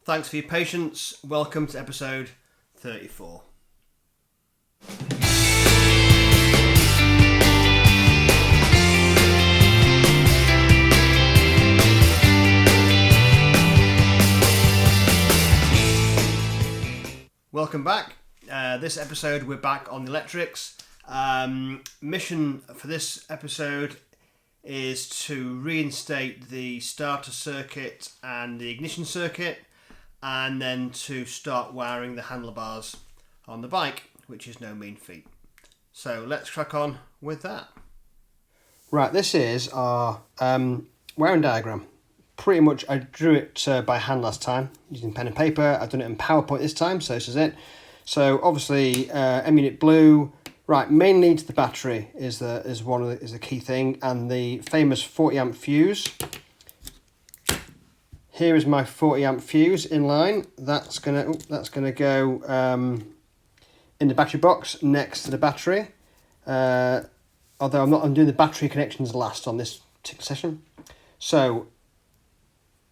Thanks for your patience. Welcome to episode 34. Welcome back. This episode we're back on the electrics. Mission for this episode is to reinstate the starter circuit and the ignition circuit, and then to start wiring the handlebars on the bike, which is no mean feat. So let's crack on with that. Right, this is our wiring diagram. Pretty much I drew it by hand last time using pen and paper. I've done it in PowerPoint this time, so this is it. So obviously M-unit blue. Right, main lead to the battery is the key thing, and the famous 40 amp fuse. Here is my 40 amp fuse in line. That's gonna go in the battery box next to the battery. Although I'm doing the battery connections last on this session. So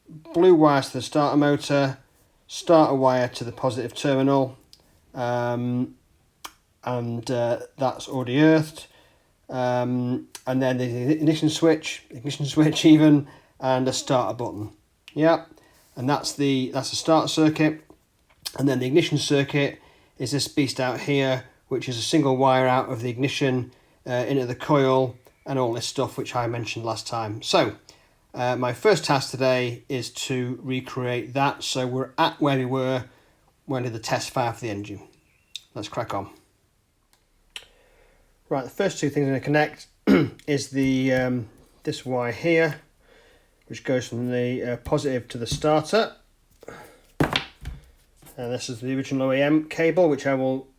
blue wire to the starter motor, starter wire to the positive terminal. And that's already earthed, and then the ignition switch even, and a starter button. Yeah, and that's the starter circuit, and then the ignition circuit is this beast out here, which is a single wire out of the ignition into the coil and all this stuff which I mentioned last time. So my first task today is to recreate that, so we're at where we were when we did the test fire for the engine. Let's crack on. Right, the first two things I'm going to connect is the this wire here, which goes from the positive to the starter. And this is the original OEM cable, which I will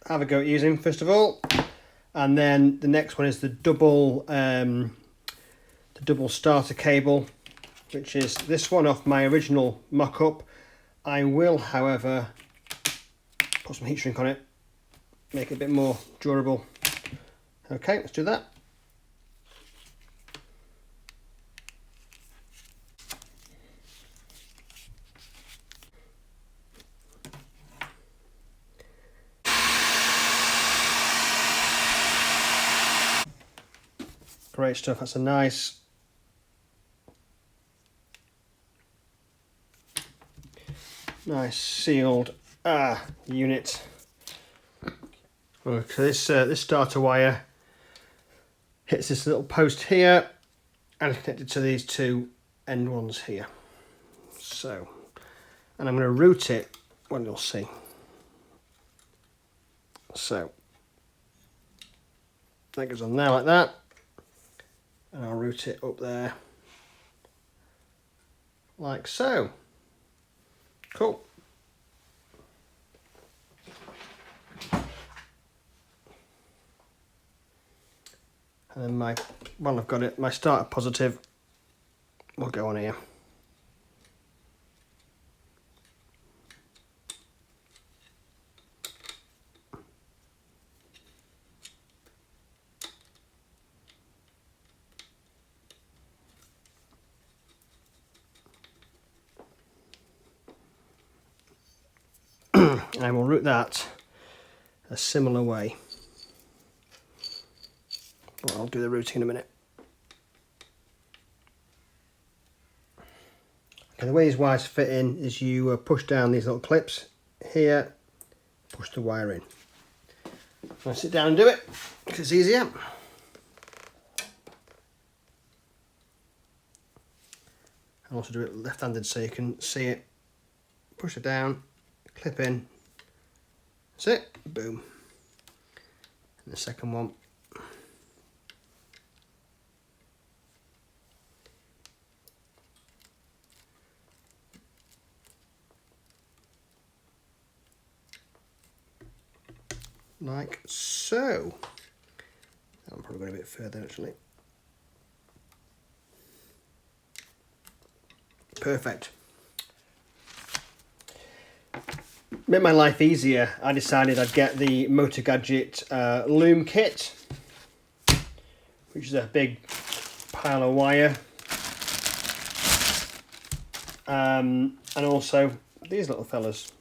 have a go at using first of all. And then the next one is the double starter cable, which is this one off my original mock-up. I will, however, put some heat shrink on it, make it a bit more durable. Okay, let's do that. Great stuff. That's a nice sealed unit. Okay, this starter wire hits this little post here and it's connected to these two end ones here. So, and I'm going to route it, well, you'll see. So that goes on there like that, and I'll route it up there like so. Cool. And then I've got it, my starter positive will go on here. And I will route that a similar way. Well, I'll do the routing in a minute. Okay, the way these wires fit in is you push down these little clips here, push the wire in. I'll sit down and do it because it's easier. I'll also do it left-handed so you can see it. Push it down, clip in. That's it. Boom. And the second one. Like so. I'm probably going a bit further actually. Perfect. Make my life easier, I decided I'd get the Motogadget loom kit, which is a big pile of wire, and also these little fellas.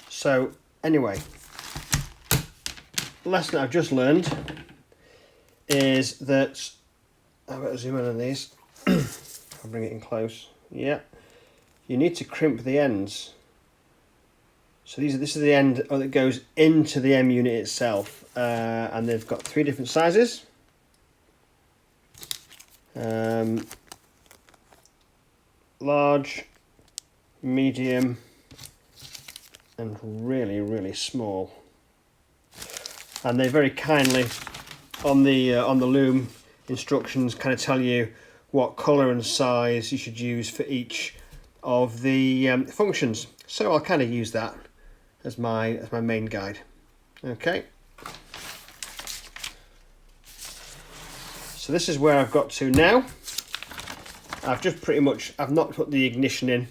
So anyway, the lesson I've just learned is that, I've got to zoom in on these, I'll bring it in close, yeah, you need to crimp the ends. So this is the end that goes into the M unit itself, and they've got 3 different sizes. Large, medium, and really, really small. And they very kindly on the loom instructions kind of tell you what colour and size you should use for each of the functions. So I'll kind of use that as my main guide. Okay. So this is where I've got to now. I've not put the ignition in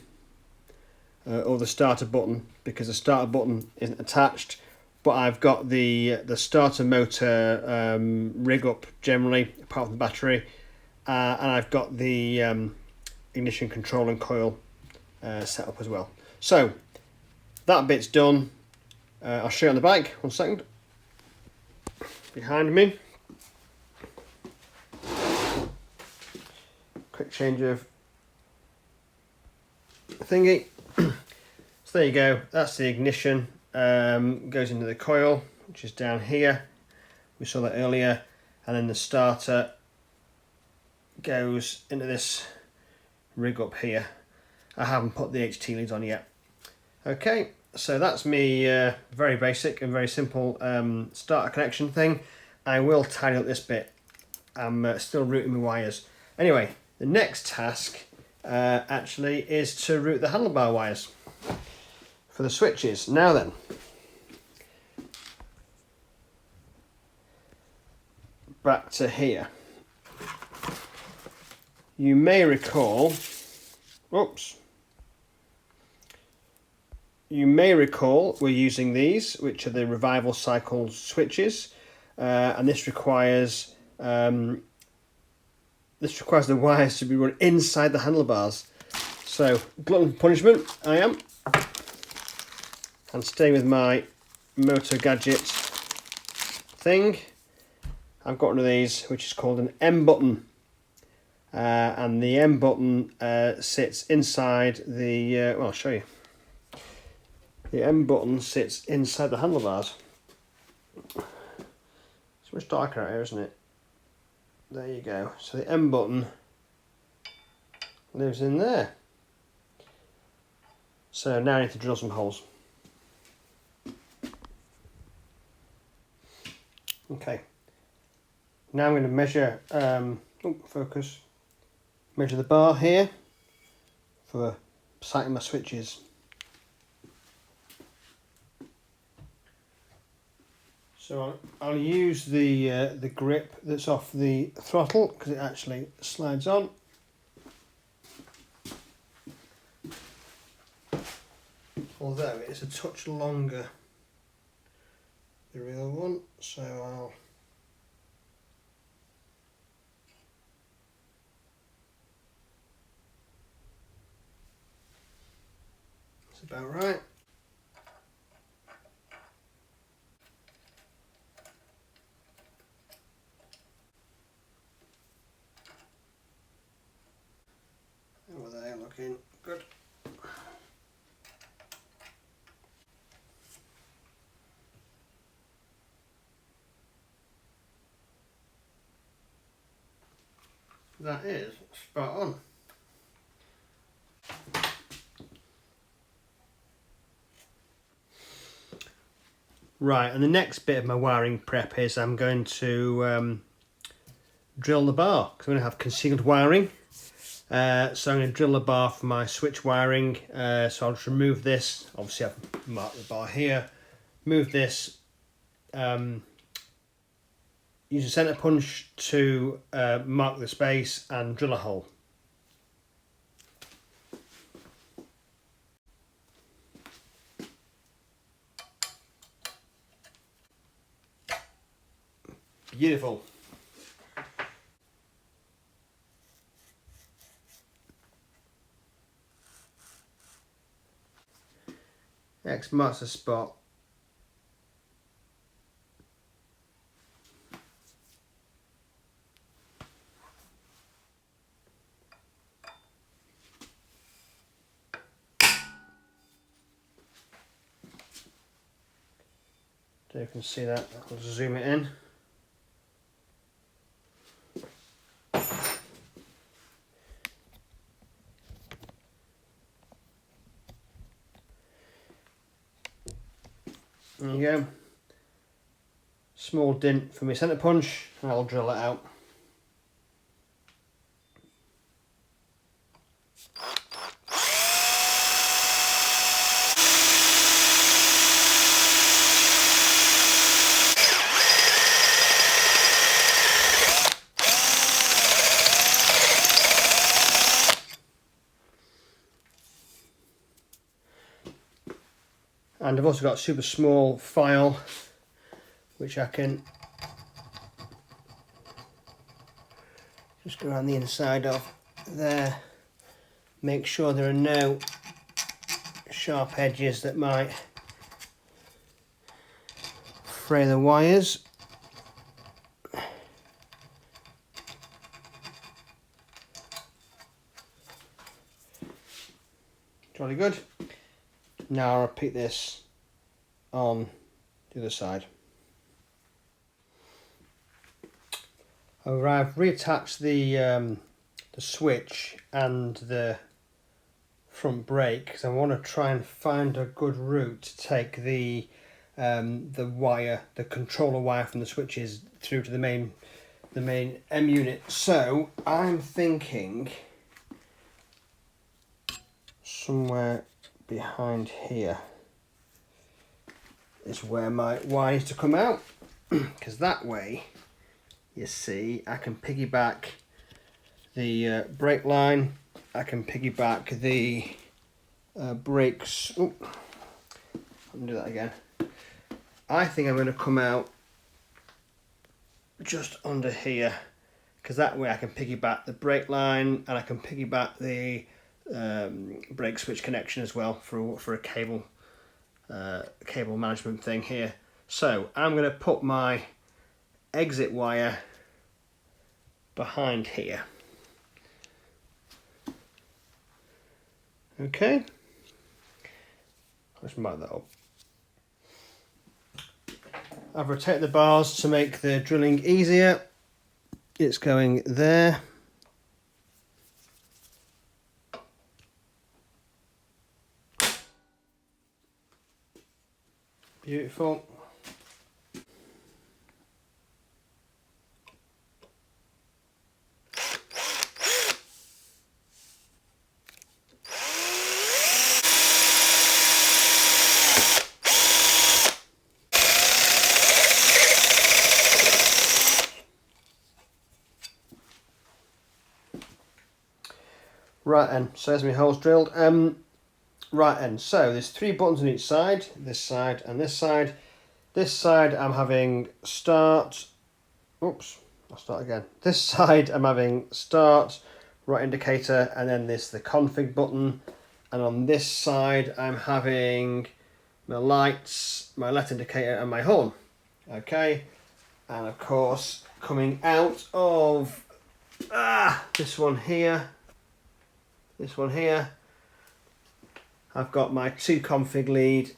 or the starter button, because the starter button isn't attached, but I've got the starter motor rig up generally, apart from the battery, and I've got the ignition control and coil set up as well. So that bit's done. I'll show you on the bike, 1 second. Behind me. Quick change of thingy. So there you go, that's the ignition, goes into the coil, which is down here, we saw that earlier, and then the starter goes into this rig up here. I haven't put the HT leads on yet. Okay, so that's me, very basic and very simple starter connection thing. I will tidy up this bit. I'm still routing my wires. Anyway, the next task actually is to route the handlebar wires for the switches. Now then, back to here. You may recall, we're using these, which are the revival cycle switches, and this requires the wires to be run inside the handlebars. So, glutton for punishment, I am. And staying with my Motogadget thing, I've got one of these, which is called an M button. And the M button sits inside the, well, I'll show you. The M button sits inside the handlebars. It's much darker out here, isn't it? There you go. So the M button lives in there. So now I need to drill some holes. Okay. Now I'm going to measure, focus. Measure the bar here for sighting my switches. So I'll use the grip that's off the throttle, because it actually slides on. Although it's a touch longer, the real one, so I'll that's about right. Over there, looking good. That is spot on. Right, and the next bit of my wiring prep is I'm going to drill the bar, because I'm going to have concealed wiring. So I'm going to drill the bar for my switch wiring. So I'll just remove this. Obviously I've marked the bar here. Move this. Use a centre punch to mark the space and drill a hole. Beautiful. X marks the spot. So you can see that. I'll zoom it in. There you go. Small dint for my centre punch, and I'll drill it out. And I've also got a super small file which I can just go around the inside of there, make sure there are no sharp edges that might fray the wires. Jolly good. Now I'll repeat this on the other side. I've reattached the switch and the front brake because I want to try and find a good route to take the wire, the controller wire from the switches through to the main M unit. So I'm thinking somewhere behind here is where my wire needs to come out, because that way, you see, I can piggyback the brake line, I can piggyback the brakes. Oh, I'm gonna do that again. I think I'm going to come out just under here, because that way I can piggyback the brake line and I can piggyback the brake switch connection as well for a cable management thing here. So I'm going to put my exit wire behind here. Okay, let's mark that up. I've rotated the bars to make the drilling easier. It's going there. Beautiful. Right then, so there's my holes drilled. Right then, so there's 3 buttons on each side, this side and this side. This side I'm having start, oops, I'll start again. This side I'm having start, right indicator, and then this the config button. And on this side I'm having my lights, my left indicator and my horn. Okay, and of course coming out of this one here, I've got my 2 config lead,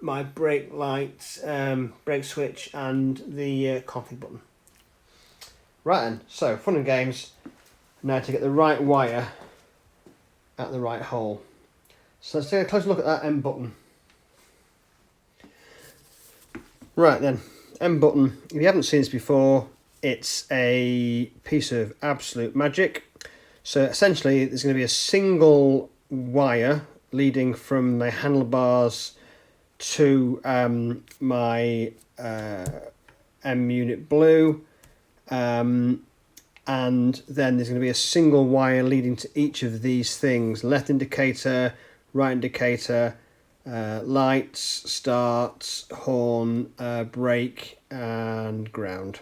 my brake light, brake switch and the config button. Right then, so fun and games, now to get the right wire at the right hole. So let's take a closer look at that M button. Right then, M button, if you haven't seen this before, it's a piece of absolute magic. So essentially there's going to be a single wire leading from my handlebars to my M unit blue, and then there's going to be a single wire leading to each of these things: left indicator, right indicator, lights, start, horn, brake and ground.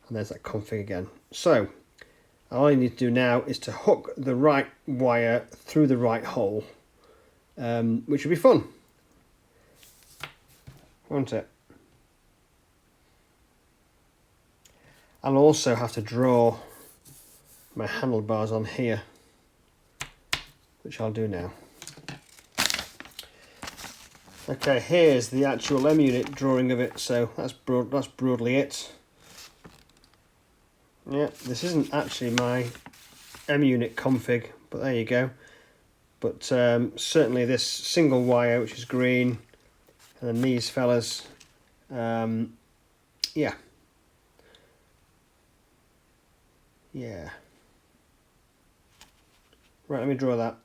And there's that config again. So all I need to do now is to hook the right wire through the right hole, which will be fun. won't it? I'll also have to draw my handlebars on here, which I'll do now. Okay, here's the actual M unit drawing of it, so that's broadly it. Yeah, this isn't actually my M unit config, but there you go. But certainly this single wire, which is green, and then these fellas, yeah. Yeah. Right, let me draw that.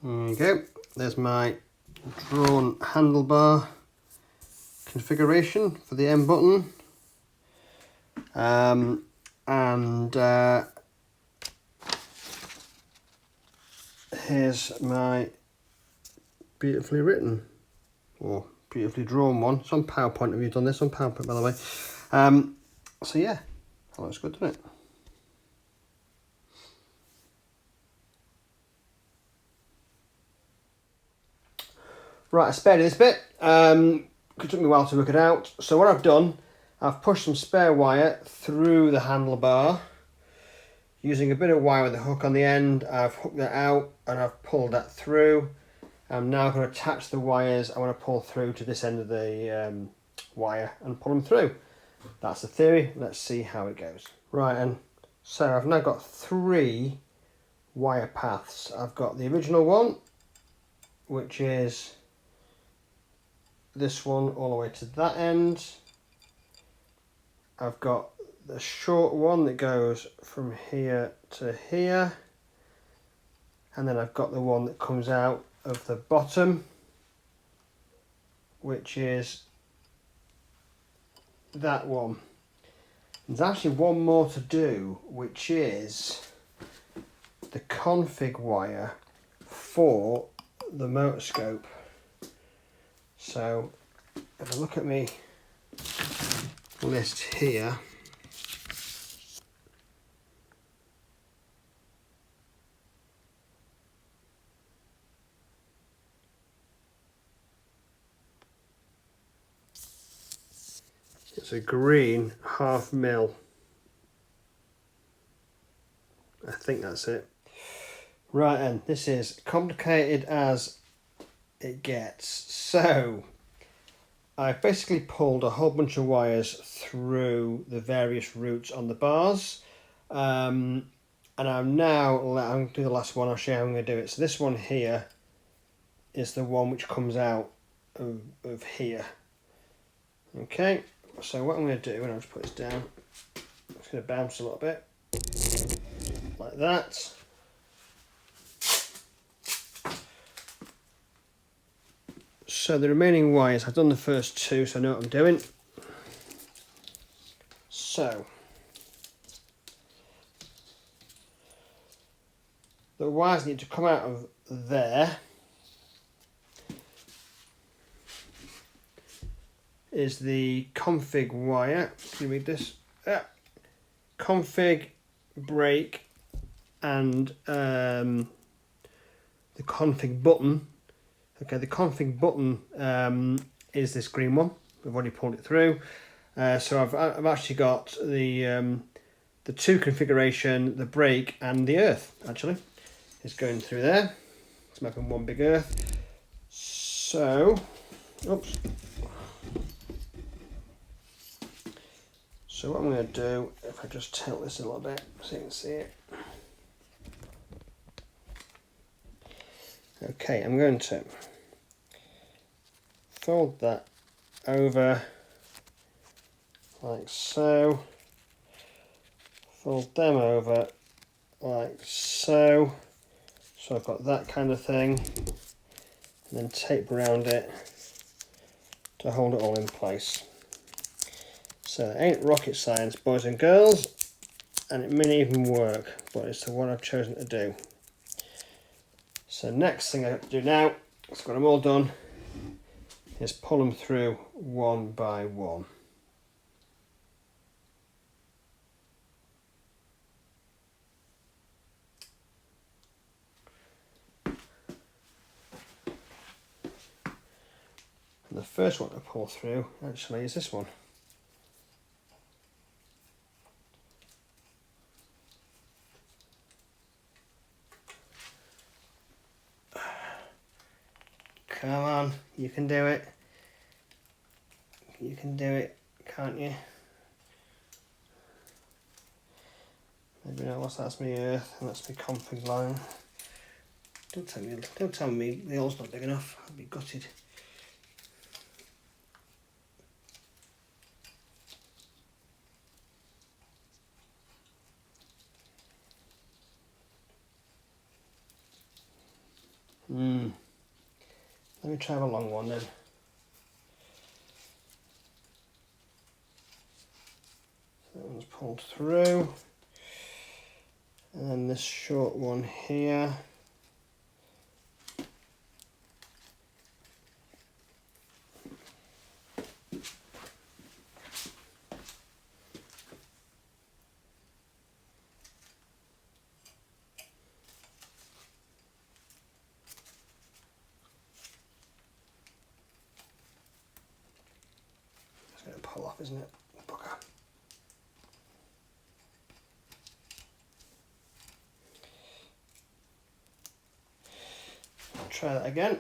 There you go. There's my drawn handlebar configuration for the M button. Here's my beautifully written or beautifully drawn one. It's on PowerPoint. Have you done this on PowerPoint, by the way? So yeah, that looks good, doesn't it? Right, I spared you this bit. It took me a while to work it out. So what I've done, I've pushed some spare wire through the handlebar. Using a bit of wire with a hook on the end, I've hooked that out and I've pulled that through. I'm now going to attach the wires I want to pull through to this end of the wire and pull them through. That's the theory. Let's see how it goes. Right, and so I've now got 3 wire paths. I've got the original one, which is this one all the way to that end. I've got the short one that goes from here to here, and then I've got the one that comes out of the bottom, which is that one. There's actually one more to do, which is the config wire for the motoscope. So if I look at my list here, it's a green 1/2 mil. I think that's it. Right, and this is complicated as it gets. So I've basically pulled a whole bunch of wires through the various routes on the bars, and I'm going to do the last one. I'll show you how I'm going to do it. So this one here is the one which comes out of here. Okay, so what I'm going to do, and I'll just put this down, it's going to bounce a little bit like that. So the remaining wires, I've done the first 2, so I know what I'm doing. So the wires need to come out of there. Is the config wire. Can you read this? Config, brake, and the config button. Okay, the config button is this green one. We've already pulled it through. So I've actually got the 2 configuration, the brake and the earth actually is going through there. It's making one big earth. So, oops. So what I'm going to do, if I just tilt this a little bit so you can see it. Okay, I'm going to fold that over like so, fold them over like so, so I've got that kind of thing, and then tape around it to hold it all in place. So it ain't rocket science, boys and girls, and it may even work, but it's the one I've chosen to do. So next thing I have to do now, it's got them all done, is pull them through one by one. And the first one to pull through actually is this one. Come on, you can do it. You can do it, can't you? Maybe not. What's that? That's my earth, and that's my config line. Don't tell me the hole's not big enough. I'd be gutted. Let me try a long one then. So that one's pulled through. And then this short one here. It's going to pull off, isn't it? Bugger. Try that again.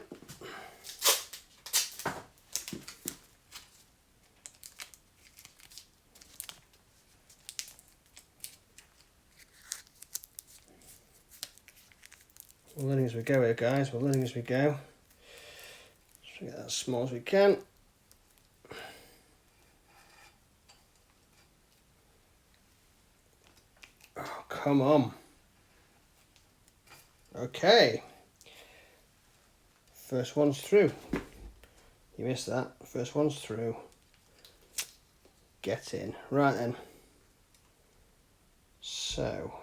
We're learning as we go here, guys. We're learning as we go. Let's get that as small as we can. Oh, come on. Okay. First one's through. You missed that. First one's through. Get in. Right then. So.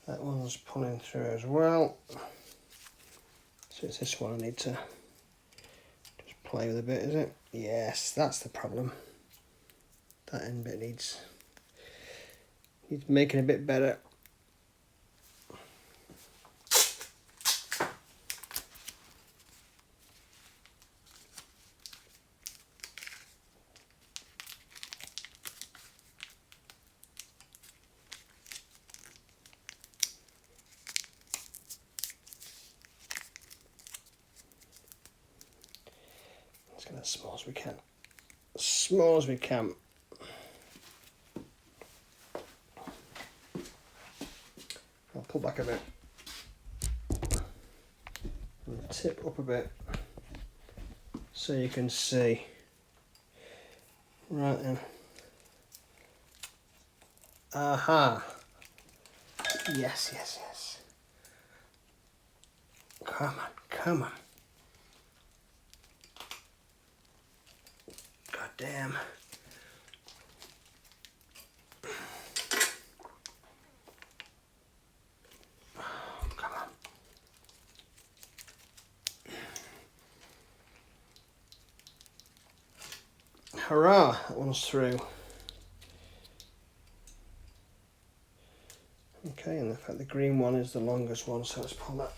That one's pulling through as well. So it's this one I need to just play with a bit, is it? Yes, that's the problem. That end bit needs making a bit better. Let's get as small as we can. As small as we can. I'll pull back a bit. And tip up a bit so you can see. Right then. Aha. Yes, yes, yes. Come on, come on. God damn. Come on. Hurrah, that one's through. Okay, and in fact the green one is the longest one, so let's pull that.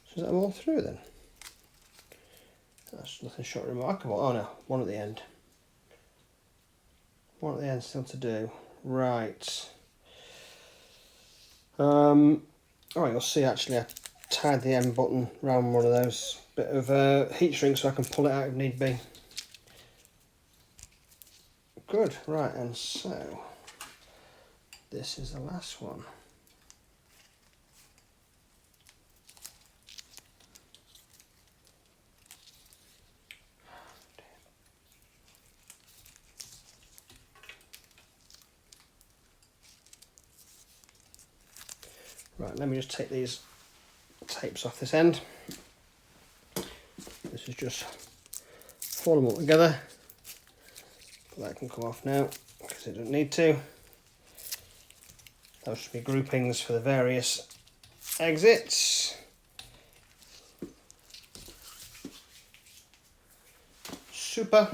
So is that all through then? That's nothing short of remarkable. Oh no, one at the end. One at the end still to do. Right. Alright, you'll see actually I tied the M button around one of those bit of heat shrink so I can pull it out if need be. Good, right, and so this is the last one. Right, let me just take these tapes off this end. This is just fold them all together. But that can come off now because it doesn't need to. Those should be groupings for the various exits. Super.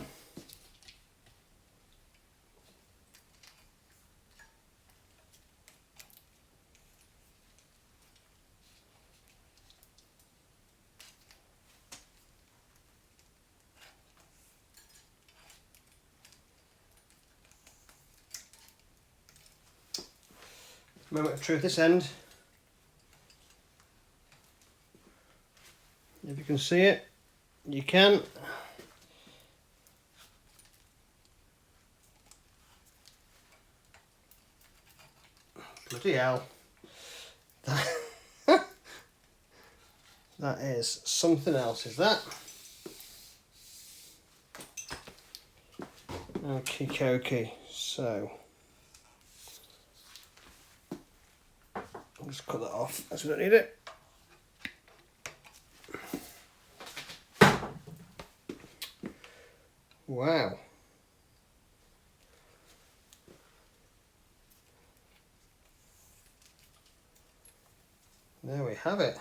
Moment of truth this end. If you can see it, you can. Bloody hell. That is something else, is that? Okie dokie. So, I'll just cut that off as we don't need it. Wow. There we have it.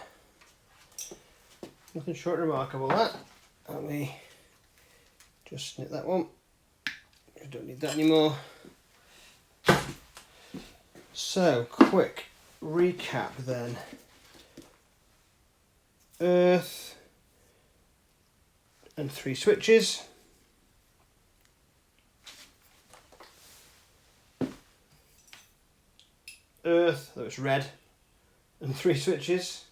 Nothing short of remarkable, that. Let me just snip that one. I don't need that anymore. So, quick recap then. Earth and 3 switches. Earth, that was red, and 3 switches.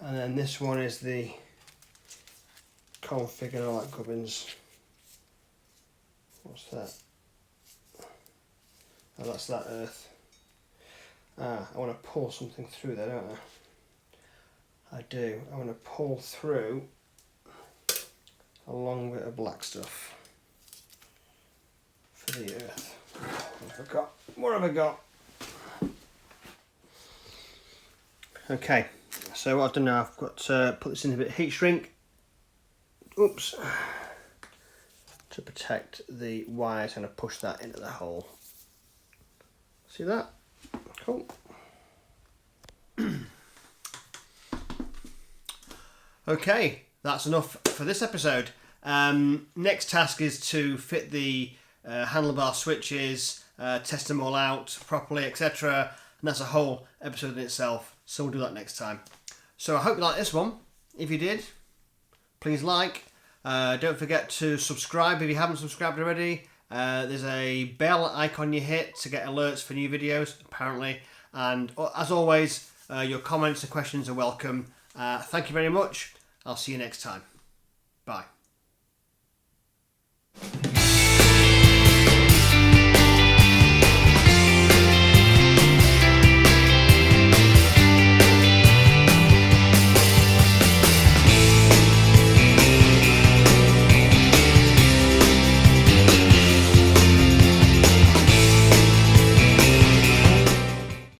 And then this one is the config and all that gubbins. What's that? Oh, that's that earth. I want to pull something through there, don't I? I do. I want to pull through a long bit of black stuff for the earth. What have I got? Okay. So what I've done now, I've got to put this in a bit of heat shrink. Oops. To protect the wires, I'm going to push that into the hole. See that? Cool. Okay, that's enough for this episode. Next task is to fit the handlebar switches, test them all out properly, etc. And that's a whole episode in itself, so we'll do that next time. So I hope you like this one. If you did, please like. Don't forget to subscribe if you haven't subscribed already. There's a bell icon you hit to get alerts for new videos, apparently. And as always, your comments and questions are welcome. Thank you very much. I'll see you next time. Bye.